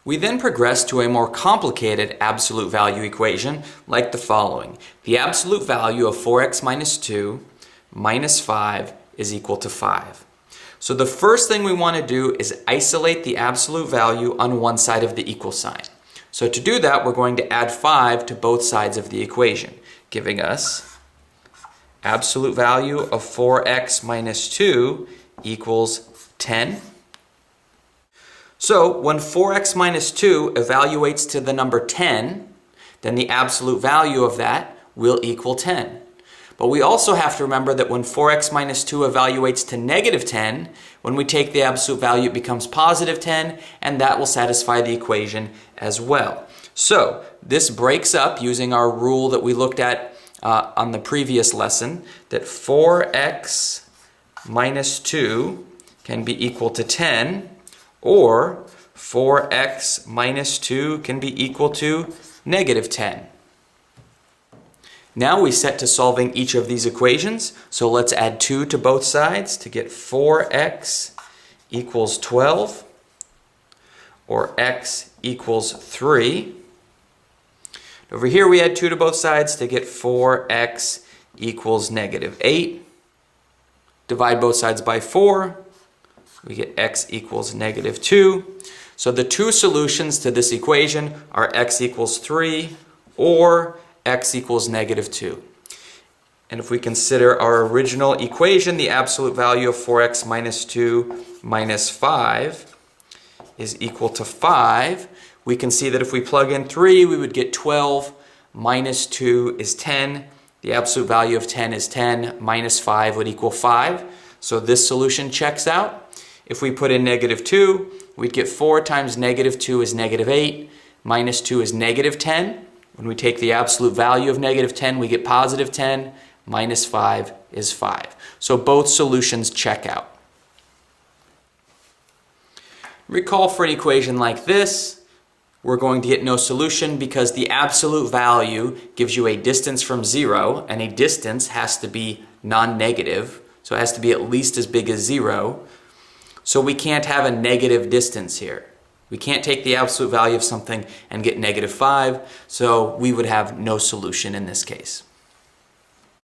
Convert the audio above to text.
We then progress to a more complicated absolute value equation like the following. The absolute value of 4x minus 2 minus 5 is equal to 5. So the first thing we want to do is isolate the absolute value on one side of the equal sign. So to do that, we're going to add 5 to both sides of the equation, giving us absolute value of 4x minus 2 equals 10. So when 4x minus 2 evaluates to the number 10, then the absolute value of that will equal 10. But we also have to remember that when 4x minus 2 evaluates to negative 10, when we take the absolute value, it becomes positive 10, and that will satisfy the equation as well. So this breaks up using our rule that we looked at on the previous lesson, that 4x minus 2 can be equal to 10, or 4x minus 2 can be equal to negative 10. Now we set to solving each of these equations, so let's add 2 to both sides to get 4x equals 12, or x equals 3. Over here we add 2 to both sides to get 4x equals negative 8. Divide both sides by 4. We get x equals negative 2. So the two solutions to this equation are x equals 3 or x equals negative 2. And if we consider our original equation, the absolute value of 4x minus 2 minus 5 is equal to 5. We can see that if we plug in 3, we would get 12 minus 2 is 10. The absolute value of 10 is 10 minus 5 would equal 5. So this solution checks out. If we put in negative 2, we'd get 4 times negative 2 is negative 8, minus 2 is negative 10. When we take the absolute value of negative 10, we get positive 10, minus 5 is 5. So both solutions check out. Recall for an equation like this, we're going to get no solution because the absolute value gives you a distance from 0, and a distance has to be non-negative, so it has to be at least as big as 0. So we can't have a negative distance here. We can't take the absolute value of something and get negative 5, so we would have no solution in this case.